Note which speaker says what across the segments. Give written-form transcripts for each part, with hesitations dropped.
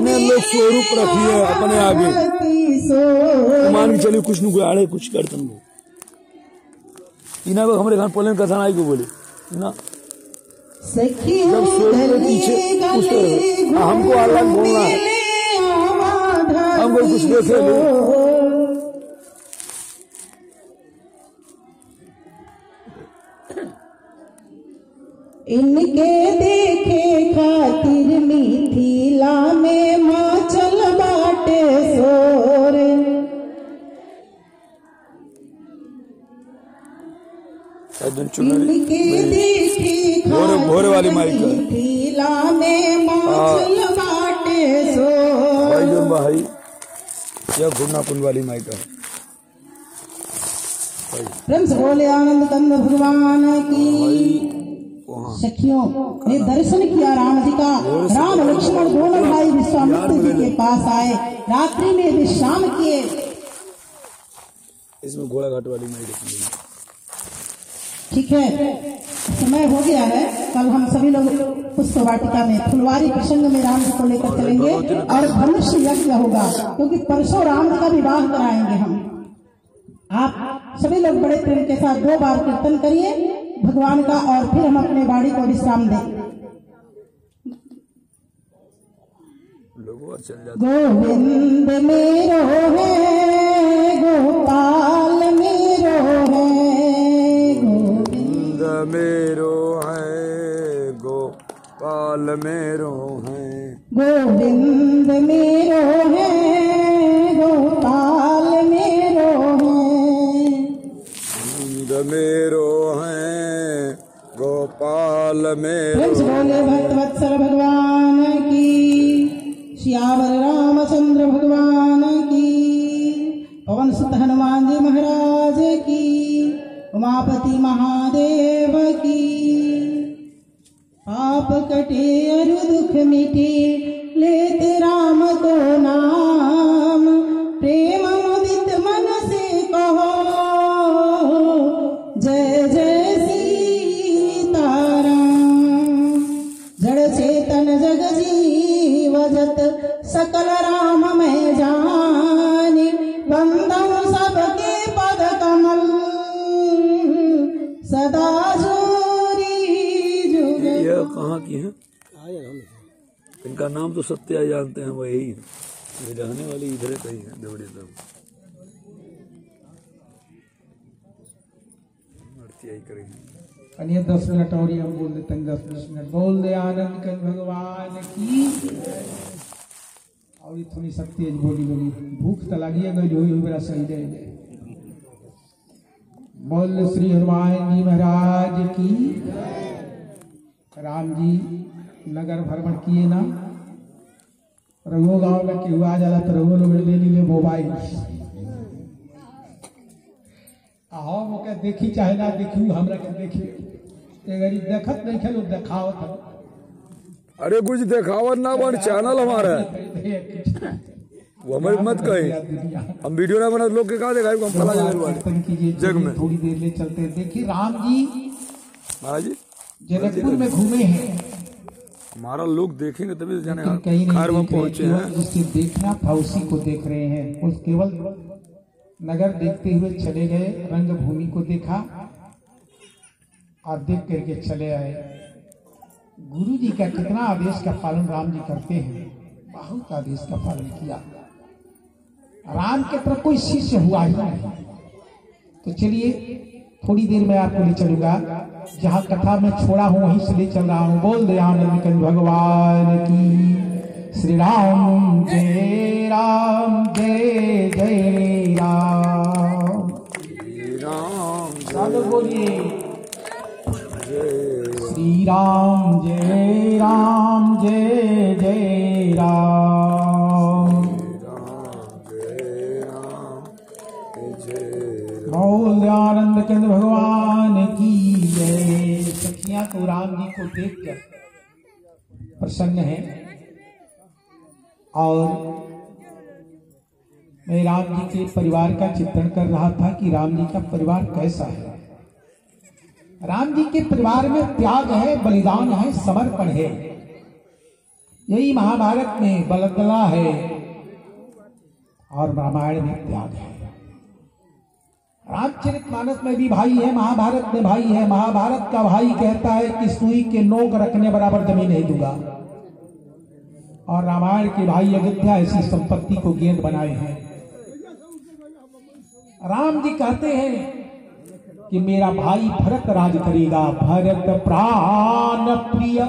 Speaker 1: अपने लोग स्वरूप रखिए अपने आगे मान के चलिए कुछ न कोई आड़े कुछ कर तुम इना को हमारे घर पोलन कथा आई को बोले ना जब स्वरूप के पीछे कुछ तो हमको अलग बोलना है हमको कुछ देखे
Speaker 2: इनके देखे खातिर मिथिला में माचल बाटे सोर इनके देखे
Speaker 1: भोरे वाली माई का
Speaker 2: मिथिला में माचल बाटे सोर
Speaker 1: भाई यह घूमना पुल वाली माई का
Speaker 2: प्रेम से बोले आनंद कंद भगवान की। सखियों ने दर्शन किया राम जी का। राम लक्ष्मण दोनों भाई विश्वामित्र जी के पास आए, रात्रि में विश्राम किए।
Speaker 1: इसमें घोड़ा घाट वाली माई देखी।
Speaker 2: ठीक है, समय हो गया है। कल हम सभी लोग पुष्प वाटिका में फुलवारी प्रसंग में राम जी को लेकर चलेंगे और धनुष यज्ञ होगा, क्योंकि परसों राम जी का विवाह कराएंगे हम। आप सभी लोग बड़े प्रेम के साथ 2 बार कीर्तन करिए भगवान का और फिर हम अपने बाड़ी को विश्राम दें। गोविंद मेरो है गोपाल मेरो है,
Speaker 1: गोविंद मेरो है गोपाल मेरो है,
Speaker 2: गोविंद मेरो है गोपाल मेरो है,
Speaker 1: गोविंद मेरो है गोपाल मेरो।
Speaker 2: बोले भक्त वत्सल भगवान की, श्यावर रामचंद्र भगवान की, पवन सुत हनुमान जी महाराज की, उमापति महादेव की। पाप कटे अरु दुख मिटे लेते राम को नाम, प्रेम मुदित मन से कहो जय जय सीताराम। जड़ चेतन जग जीवजत सकल राम में जानी, बंदौ सबके पद कमल सदा जोरी जुग।
Speaker 1: यह कहाँ की है? इनका नाम तो सत्या जानते हैं, वही है रहने वाली इधर कहीं है देवड़ी तक। यही करेंगे
Speaker 3: अन्य 10 मिनट और हम बोल देते हैं। 10 मिनट बोल दे आनंद कंद भगवान की। और थोड़ी सा तेज बोली भूख तो लगी है गई हुई मेरा सही दे। बोल श्री हनुमान जी महाराज की। राम जी नगर भ्रमण किए ना, रघु गांव में केहू आ जाला तो रघु लोग ले लीजिए मोबाइल। हाँ वो क्या देखी चाहे ना देखी हमरा के देखी देखत नहीं खेलो देखावत।
Speaker 1: अरे कुछ देखावत ना बन चैनल हमारा है वो हमारी मत कहे। हम वीडियो ना बना लोग के कहा देखा हम फला जग में।
Speaker 3: थोड़ी देर ले चलते देखिए राम जी
Speaker 1: महाराज जी
Speaker 3: जनकपुर में घूमे हैं।
Speaker 1: हमारा लोग देखेंगे तभी तो जाने
Speaker 3: कहीं
Speaker 1: खार में पहुंचे हैं।
Speaker 3: जिससे देखना था उसी को देख रहे हैं। उस केवल नगर देखते हुए चले गए, रंगभूमि को देखा और देख करके चले आए। गुरु जी का कितना आदेश का पालन राम जी करते हैं, बहुत आदेश का पालन किया। राम के तरफ कोई शिष्य हुआ ही नहीं। तो चलिए थोड़ी देर में आपको ले चलूंगा, जहाँ कथा में छोड़ा हूँ वहीं से ले चल रहा हूँ। बोल दे आनंद कंद भगवान की। श्री राम जय राम जय जय राम। सब बोलिए श्री राम जय जय राम। बोल आनंद कंद भगवान की जय। सखियां तो राम जी को देखकर प्रसन्न है और मैं राम जी के परिवार का चित्रण कर रहा था कि राम जी का परिवार कैसा है। राम जी के परिवार में त्याग है, बलिदान है, समर्पण है। यही महाभारत में बलतला है और रामायण में त्याग है। रामचरितमानस में भी भाई है, महाभारत में भाई है। महाभारत का भाई कहता है कि सुई के नोक रखने बराबर जमीन नहीं दूंगा, और रामायण के भाई अयोध्या ऐसी संपत्ति को गेंद बनाए हैं। राम जी कहते हैं कि मेरा भाई भरत राज करेगा। भरत प्राण प्रिय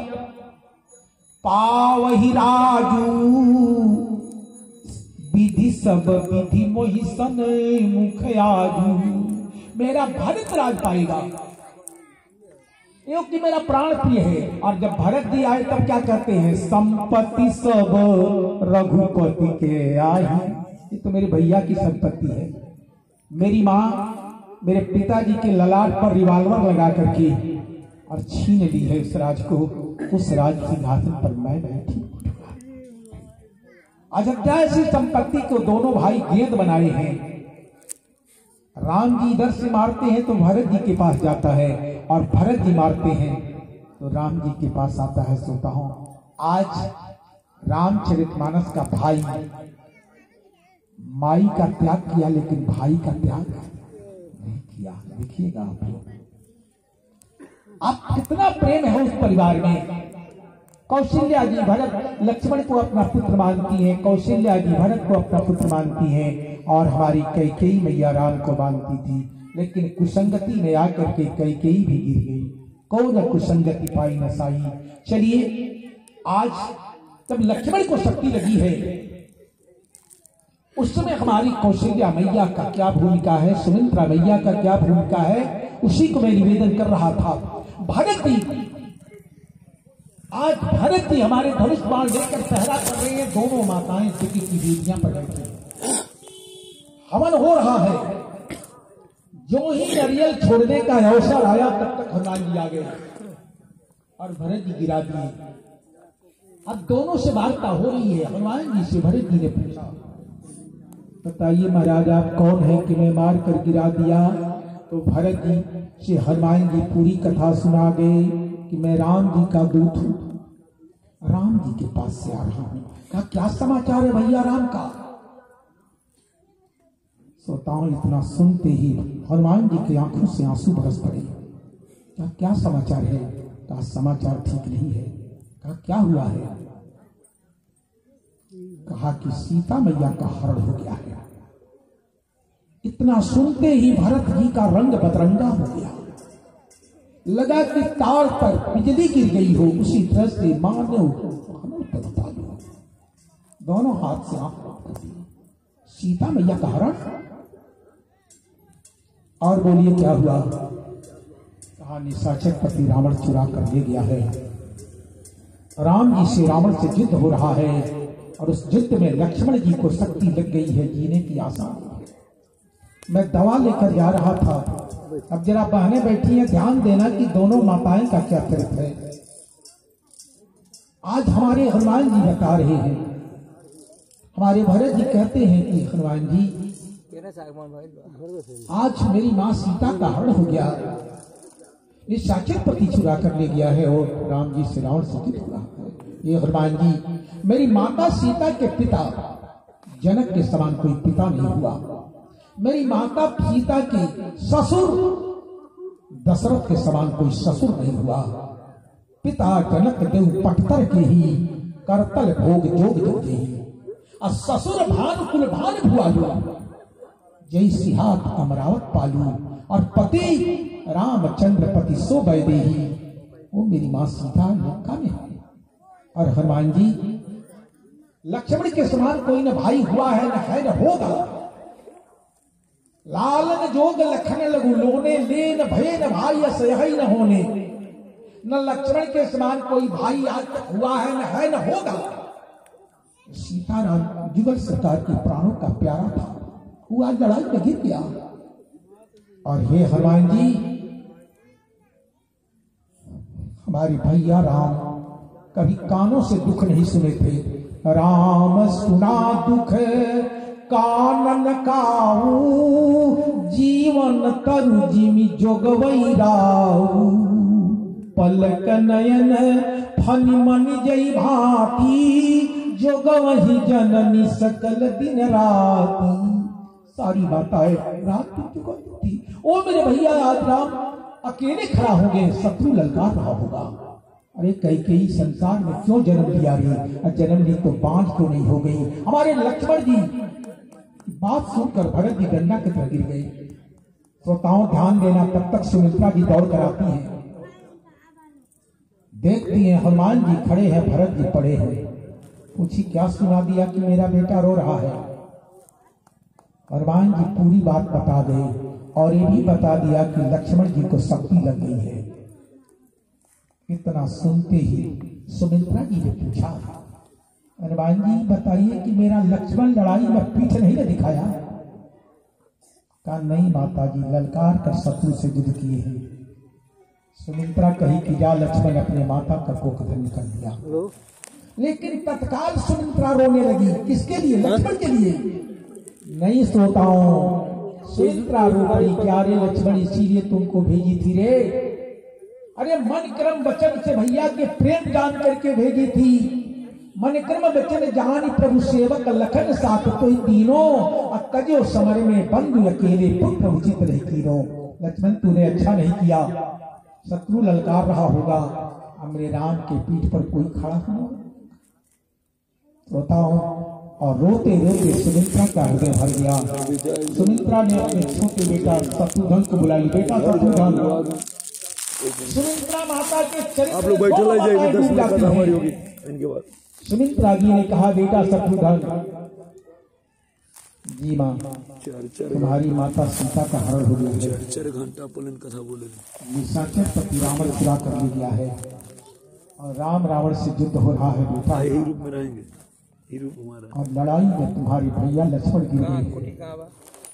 Speaker 3: पावहि राजू, विधि सब विधि मोहि सन मुख आजू। मेरा भरत राज पाएगा क्योंकि मेरा प्राण प्रिय है। और जब भरत जी आए तब क्या कहते हैं, संपत्ति सब रघुपति के आई। ये तो मेरे भैया की संपत्ति है। मेरी माँ मेरे पिताजी के ललाट पर रिवाल्वर लगा करके और छीन ली है उस राज को। उस राज सिंहासन पर मैं बैठी। अयोध्या ऐसी संपत्ति को दोनों भाई गेंद बनाए हैं। राम जी इधर से मारते हैं तो भरत जी के पास जाता है, और भरत जी मारते हैं तो राम जी के पास आता है। सोता हूं आज रामचरितमानस का भाई माई का त्याग किया, लेकिन भाई का त्याग नहीं किया। देखिएगा आप लोग, आप कितना प्रेम है उस परिवार में। कौशल्या जी भरत लक्ष्मण को अपना पुत्र मानती हैं, कौशल्या जी भरत को अपना पुत्र मानती हैं, और हमारी कैकेयी मैया राम को मानती थी। लेकिन कुसंगति में आकर के कैकेयी भी गिर गई। कौन कुसंगति पाई न साई। चलिए, आज जब लक्ष्मण को शक्ति लगी है, उस समय हमारी कौशल्या मैया का क्या भूमिका है, सुमित्रा मैया का क्या भूमिका है, उसी को मैं निवेदन कर रहा था। भरत जी, आज भरत जी हमारे धनुष बाण लेकर पहरा कर रहे हैं। दोनों माताएं दुखी की बेटियां पर बैठी, हवन हो रहा है। जो ही नारियल छोड़ने का अवसर आया तब तक हनुमान जी आ गए और भरत जी गिरा दिए। अब दोनों से वार्ता हो रही है। हनुमान जी से भरत जी ने पूछा, बताइए महाराज आप कौन है कि मैं मार कर गिरा दिया। तो भरत जी से हनुमान जी पूरी कथा सुना गए कि मैं राम जी का दूत हूं, राम जी के पास से आ रहा हूं। कहा क्या समाचार है भैया राम का। सोता हूं इतना सुनते ही हनुमान जी की आंखों से आंसू बरस पड़े। कहा क्या समाचार है। कहा समाचार ठीक नहीं है। कहा क्या हुआ है। कहा कि सीता मैया का हरण हो गया है। इतना सुनते ही भरत जी का रंग बदरंगा हो गया, लगा कि तार पर बिजली गिर गई हो, उसी तरह से मारने बता दो। दोनों हाथ से आंख बंद कर दी। सीता मैया का हरण। और बोलिए क्या हुआ। कहा निशाचर पति रावण चुरा कर ले गया है। राम जी से रावण से युद्ध हो रहा है, और उस युद्ध में लक्ष्मण जी को शक्ति लग गई है, जीने की आशा है। मैं दवा लेकर जा रहा था। अब जरा बहनें बैठी हैं, ध्यान देना कि दोनों माताएं का क्या चरित्र है। आज हमारे हनुमान जी बता रहे हैं, हमारे भरत जी कहते हैं कि हनुमान जी आज मेरी माँ सीता का हरण हो गया, निशाचर पति चुरा कर ले गया है, और राम जी से रावण से युद्ध हुआ है। ये हनुमान जी मेरी माता सीता के पिता जनक के समान कोई पिता नहीं हुआ। मेरी माता सीता के ससुर दशरथ के समान कोई ससुर नहीं हुआ। पिता जनक देव पटतर के ही करतल भोग जोग जोगे, और ससुर भान कुल भान भुआ हुआ। जय सिहात अमरावत पालू, और पति रामचंद्र पति सो बैदेही। वो मेरी माँ सीता लंका में है। और हनुमान जी लक्ष्मण के समान कोई न भाई हुआ है, न है न होगा। लालन जोग लखन लगू लोने, लेन भय न भाई असहई न होने। न लक्ष्मण के समान कोई भाई आज तक हुआ है, न है न होगा। सीताराम युगल सरकार के प्राणों का प्यारा था, वो आज लड़ाई में गिर गया। और हे हनुमान जी, हमारे भैया राम कभी कानों से दुख नहीं सुने थे। राम सुना दुख कानन काऊ, जीवन तरु जिमि जोगवई राऊ। पलक नयन फनी मनी जई भांति जो गवही जननी सकल दिन रात। सारी बातें रात की थी। ओ मेरे भैया आज राम अकेले खड़ा हो गए, शत्रु ललकार रहा होगा। अरे कई संसार में क्यों जन्म लिया रे, जन्म ली तो बांझ तो नहीं हो गई। हमारे लक्ष्मण जी बात सुनकर भरत जी गन्ना की तरह गिर गए। श्रोताओं ध्यान देना, तब तक सुमित्रा जी दौड़ कर आती हैं, देखती हैं हनुमान जी खड़े हैं, भरत जी पड़े हैं। पूछी क्या सुना दिया कि मेरा बेटा रो रहा है। हनुमान जी पूरी बात बता गए और ये भी बता दिया कि लक्ष्मण जी को शक्ति लग गई है। इतना सुनते ही सुमित्रा जी ने पूछा, हनुमान जी बताइए कि मेरा लक्ष्मण लड़ाई में पीठ नहीं न दिखाया। कहा नहीं माता जी, ललकार कर शत्रु से युद्ध किए हैं। सुमित्रा कही कि जा लक्ष्मण अपने माता का कोख धन कर दिया। लेकिन तत्काल सुमित्रा रोने लगी। किसके लिए? लक्ष्मण के लिए। नहीं सोताओं, सुमित्रा रो पड़ी, क्या रे लक्ष्मण इसीलिए तुमको भेजी थी रे। अरे मन क्रम वचन से भैया के प्रेम जान करके भेजी थी। मन क्रम वचन जानी प्रभु सेवक लखन साथ तो तीनों अकजो समर में बंधु अकेले पुत्र उचित रह कीरो। लक्ष्मण तूने अच्छा नहीं किया, शत्रु ललकार रहा होगा, हमरे राम के पीठ पर कोई खड़ा हो। रोताओं और रोते रोते सुमित्रा का हृदय भर गया। सुमित्रा ने अपने छोटे बेटा शत्रुघ्न को बुलाई। बेटा शत्रुघ्न, सुमित्रा माता के चरित्र
Speaker 1: आप लोग बैठे रह जाइए, 10 मिनट कथा हमारी होगी इनके बाद।
Speaker 3: सुमित्रा जी ने कहा बेटा शत्रुघ्न जी माँ, तुम्हारी माता सीता का हरण हो गया है।
Speaker 1: 4 घंटा पुलिन कथा बोले।
Speaker 3: निशाचर पति रावण पूरा कर लिया है और राम रावण से युद्ध हो रहा है बेटा।
Speaker 1: यही रूप में रहेंगे, ही रूप हमारा।
Speaker 3: और लड़ाई में तुम्हारे भैया लक्ष्मण गिर गए,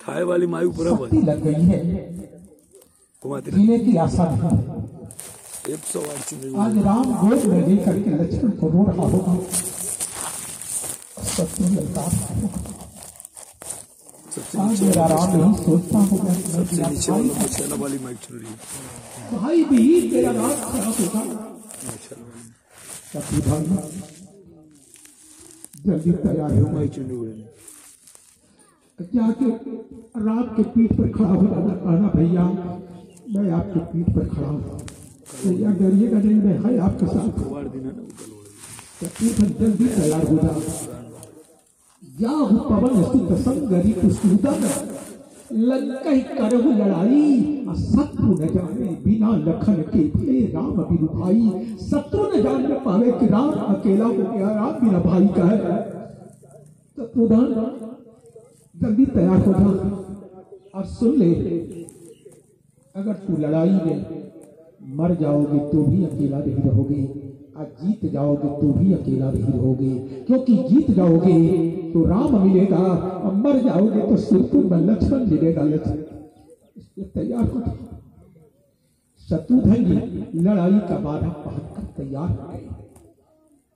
Speaker 1: खाए वाली मायू पूरा
Speaker 3: शक्ति लग गई है, जीने की आशा नहीं है।
Speaker 1: 108
Speaker 3: आज राम गोद में लेकर के लक्ष्मण को रो रहा होगा, शत्रु ललकार होगा। आज मेरा राम नहीं सोचता होगा
Speaker 1: वाली माइक चल रही है,
Speaker 3: भाई भी तेरा राम खराब होगा। शत्रुघ्न जल्दी तैयार हो,
Speaker 1: माइक चुनी हुए
Speaker 3: जाके राम के पीठ पर खड़ा हो जाना, कहना भैया मैं आपके पीठ पर खड़ा हूँ, भैया डरिएगा नहीं, मैं है आपके साथ। शत्रुघ्न जल्दी तैयार हो जा। जाहु पवन सुत संगरी कुसुदन, लंकहि करहु लड़ाई, शत्रु न जाने बिना लखन के भले राम बिनु भाई। शत्रु न जान पावे कि राम अकेला हो गया, राम बिना भाई का है। शत्रुघ्न जल्दी तैयार हो जा और सुन ले, अगर तू लड़ाई में मर जाओगे तो भी अकेला नहीं रहोगे, और जीत जाओगे तो भी अकेला नहीं रहोगे। क्योंकि जीत जाओगे तो राम मिलेगा और मर जाओगे तो सुरपुर में लक्ष्मण मिलेगा। लक्ष्मण इसलिए तैयार हो। शत्रुघ्न जी लड़ाई का बाधा पहनकर तैयार हो गए।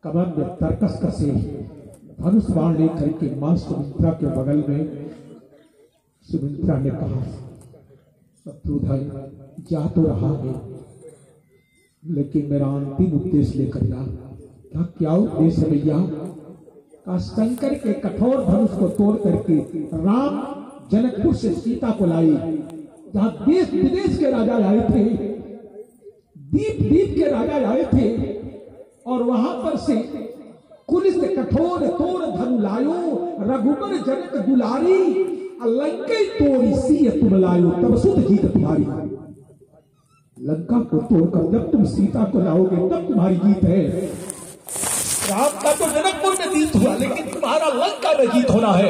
Speaker 3: कमर में तरकस कसे धनुष बाण लेकर के मां सुमित्रा के बगल में सुमित्रा ने कहा, शत्रुघ्न जा तो रहा है लेकिन मेरा अंतिम उद्देश्य लेकर जा। क्या उद्देश्य भैया? का शंकर के कठोर धनुष को तोड़ करके राम जनकपुर से सीता को लाए, जहां देश विदेश के राजा आए थे, दीप दीप के राजा आए थे, और वहां पर से कुलिस कठोर तोड़ धनु लायो, रघुबर जनक दुलारी, लंका तोड़ी सी तुम लायो, तब सुध जीत तुम्हारी। लंका को तोड़कर जब तुम सीता को लाओगे तब तुम्हारी जीत है। राम का तो जनकपुर में जीत हुआ, लेकिन तुम्हारा लंका में जीत होना है।